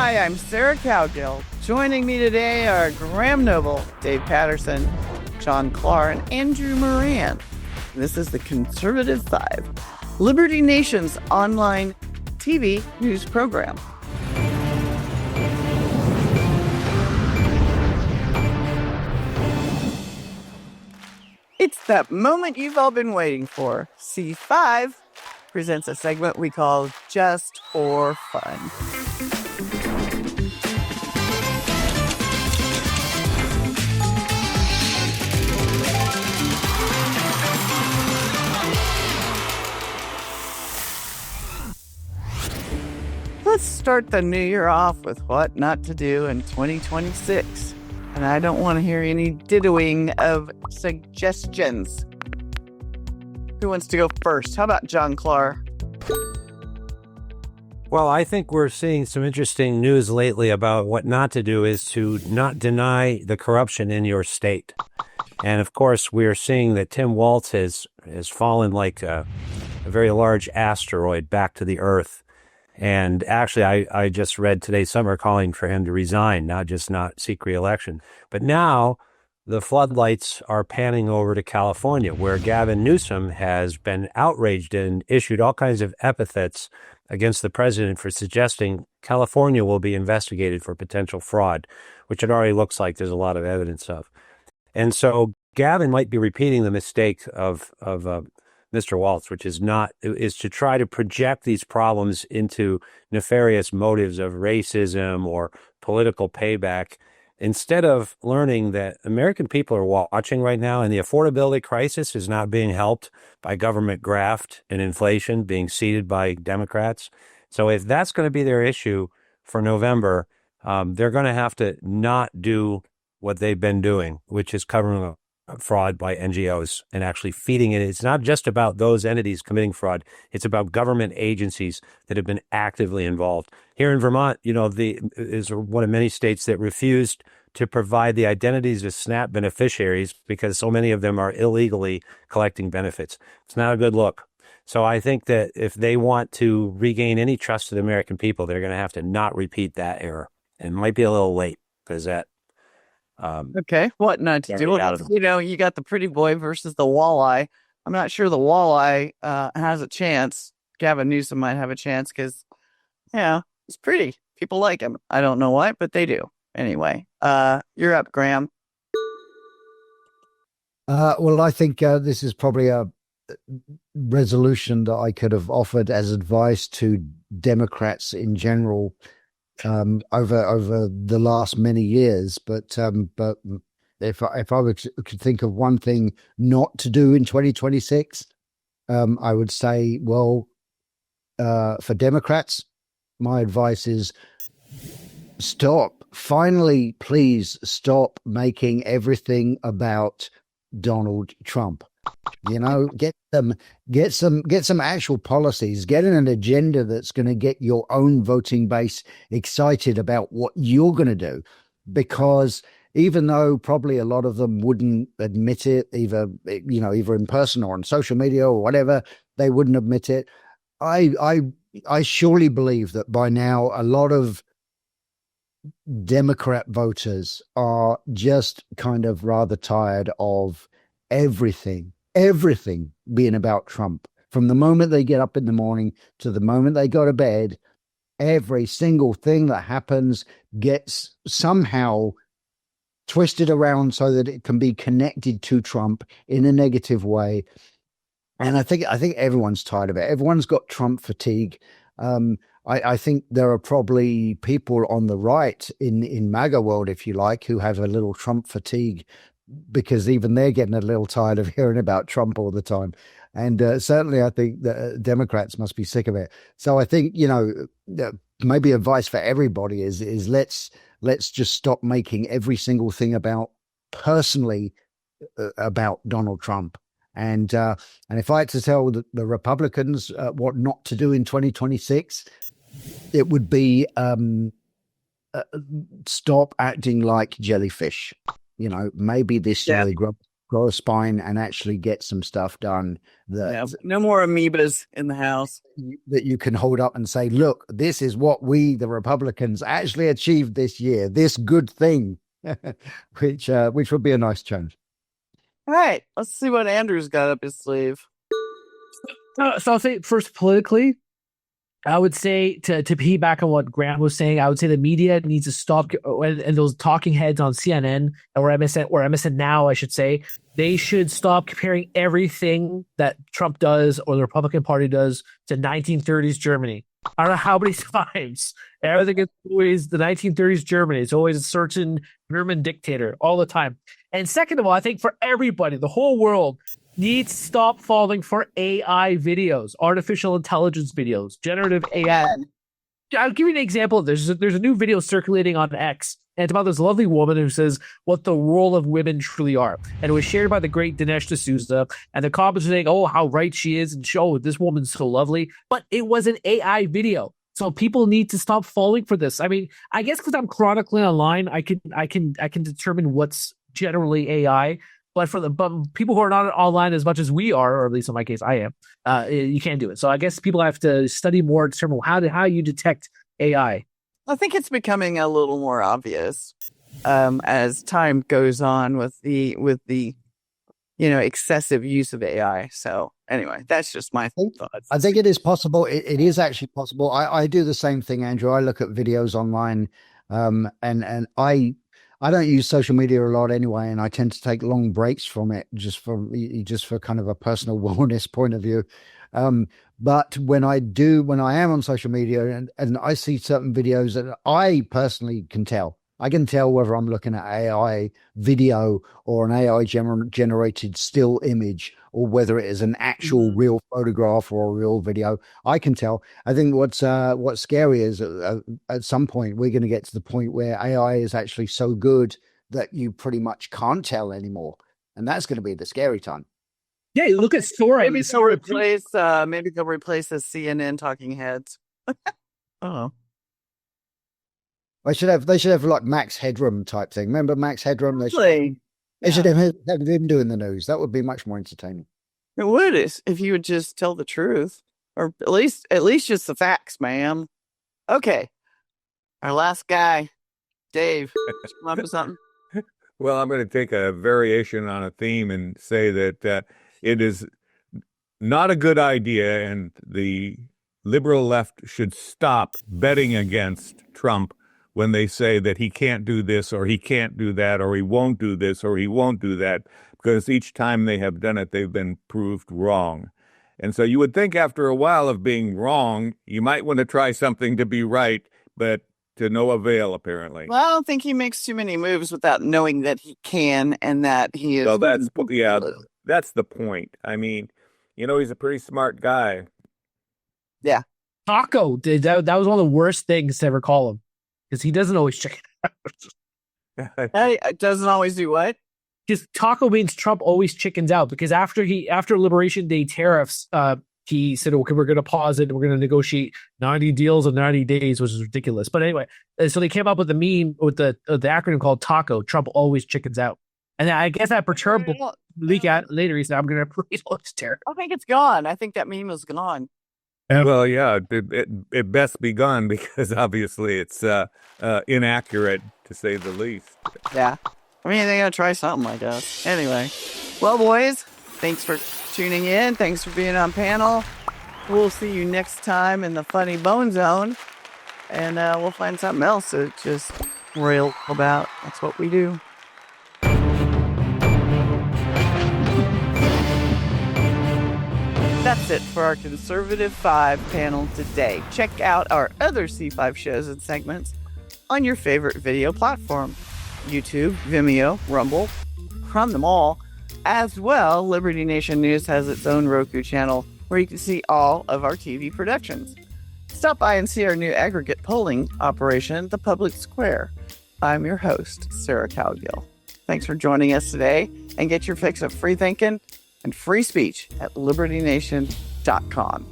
Hi, I'm Sarah Cowgill. Joining me today are Graham Noble, Dave Patterson, John Clark, and Andrew Moran. This is the Conservative Five, Liberty Nation's online TV news program. It's that moment you've all been waiting for. C5 presents a segment we call Just for Fun. Let's start the new year off with what not to do in 2026. And I don't want to hear any dittoing of suggestions. Who wants to go first? How about John Clark? Well, I think we're seeing some interesting news lately about what not to do is to not deny the corruption in your state. And of course, we're seeing that Tim Walz has fallen like a very large asteroid back to the earth. And actually, I just read today some are calling for him to resign, not seek re-election. But now the floodlights are panning over to California, where Gavin Newsom has been outraged and issued all kinds of epithets against the president for suggesting California will be investigated for potential fraud, which it already looks like there's a lot of evidence of. And so Gavin might be repeating the mistake of Mr. Walz, which is to try to project these problems into nefarious motives of racism or political payback, instead of learning that American people are watching right now, and the affordability crisis is not being helped by government graft and inflation being seeded by Democrats. So if that's going to be their issue for November, they're going to have to not do what they've been doing, which is covering up fraud by NGOs and actually feeding it. It's not just about those entities committing fraud. It's about government agencies that have been actively involved. Here in Vermont, is one of many states that refused to provide the identities of SNAP beneficiaries because so many of them are illegally collecting benefits. It's not a good look. So I think that if they want to regain any trust of the American people, they're going to have to not repeat that error. And it might be a little late because that okay, what not to do? You got the pretty boy versus the walleye. I'm not sure the walleye has a chance. Gavin Newsom might have a chance because, it's pretty. People like him. I don't know why, but they do. Anyway, you're up, Graham. Well, I think this is probably a resolution that I could have offered as advice to Democrats in general over the last many years, but if I could think of one thing not to do in 2026, I would say, well, for Democrats, my advice is finally, please stop making everything about Donald Trump. Get some actual policies, get an agenda that's going to get your own voting base excited about what you're going to do. Because even though probably a lot of them wouldn't admit it, either in person or on social media or whatever, they wouldn't admit it. I surely believe that by now a lot of Democrat voters are just kind of rather tired of everything being about Trump. From the moment they get up in the morning to the moment they go to bed, every single thing that happens gets somehow twisted around so that it can be connected to Trump in a negative way. And I think everyone's tired of it. Everyone's got Trump fatigue. I think there are probably people on the right in MAGA world, if you like, who have a little Trump fatigue, because even they're getting a little tired of hearing about Trump all the time. And certainly I think the Democrats must be sick of it. So I think, maybe advice for everybody is let's just stop making every single thing about Donald Trump. And if I had to tell the Republicans what not to do in 2026, it would be stop acting like jellyfish. Maybe this year they grow grow a spine and actually get some stuff done no more amoebas in the house that you can hold up and say, look, this is what we, the Republicans, actually achieved this year, this good thing, which would be a nice change. All right, let's see what Andrew's got up his sleeve. So I'll say first politically, I would say to piggyback on what Graham was saying, I would say the media needs to stop, and those talking heads on CNN or MSN Now, I should say, they should stop comparing everything that Trump does or the Republican Party does to 1930s Germany. I don't know how many times everything is always the 1930s Germany. It's always a certain German dictator all the time. And second of all, I think for everybody, the whole world needs to stop falling for AI videos, artificial intelligence videos, generative AI. I'll give you an example. There's a new video circulating on X, and it's about this lovely woman who says what the role of women truly are. And it was shared by the great Dinesh D'Souza, and the comments were saying, oh, how right she is, and oh, this woman's so lovely. But it was an AI video. So people need to stop falling for this. I mean, I guess because I'm chronically online, I can determine what's generally AI. But but people who are not online as much as we are, or at least in my case, I am, you can't do it. So I guess people have to study more to determine how you detect AI. I think it's becoming a little more obvious as time goes on with the excessive use of AI. So anyway, that's just my thoughts. I think it is possible. It is actually possible. I do the same thing, Andrew. I look at videos online, and I don't use social media a lot anyway, and I tend to take long breaks from it just for kind of a personal wellness point of view. But when I am on social media and I see certain videos that I personally can tell whether I'm looking at AI video or an AI generated still image, or whether it is an actual real photograph or a real video. I can tell. I think what's scary is at some point we're going to get to the point where AI is actually so good that you pretty much can't tell anymore, and that's going to be the scary time. Yeah, you look at Sora. Maybe they'll replace the CNN talking heads. Oh. They should have like Max Headroom type thing. Remember Max Headroom? They should have him doing the news. That would be much more entertaining. It would if you would just tell the truth, or at least just the facts, ma'am. Okay, our last guy, Dave. Come up with something. Well, I'm going to take a variation on a theme and say that it is not a good idea, and the liberal left should stop betting against Trump when they say that he can't do this or he can't do that or he won't do this or he won't do that, because each time they have done it, they've been proved wrong. And so you would think after a while of being wrong, you might want to try something to be right, but to no avail, apparently. Well, I don't think he makes too many moves without knowing that he can and that he is. So that's the point. I mean, he's a pretty smart guy. Yeah. Taco did that was one of the worst things to ever call him, because he doesn't always check it out. It doesn't always do what? Because Taco means Trump always chickens out, because after Liberation Day tariffs, he said, okay, we're going to pause it and we're going to negotiate 90 deals in 90 days, which is ridiculous. But anyway, so they came up with a meme with the acronym called TACO. Trump always chickens out. And I guess that perturbed leak out later. He said, I'm going to replace all this tariff. I think it's gone. I think that meme is gone. Well, yeah, it best be gone, because obviously it's inaccurate, to say the least. Yeah. I mean, they got to try something, I guess. Anyway. Well, boys, thanks for tuning in. Thanks for being on panel. We'll see you next time in the Funny Bone Zone. And we'll find something else to just rail about. That's what we do. That's it for our Conservative 5 panel today. Check out our other C5 shows and segments on your favorite video platform. YouTube, Vimeo, Rumble, on them all. As well, Liberty Nation News has its own Roku channel where you can see all of our TV productions. Stop by and see our new aggregate polling operation, The Public Square. I'm your host, Sarah Cowgill. Thanks for joining us today, and get your fix of free thinking and free speech at libertynation.com.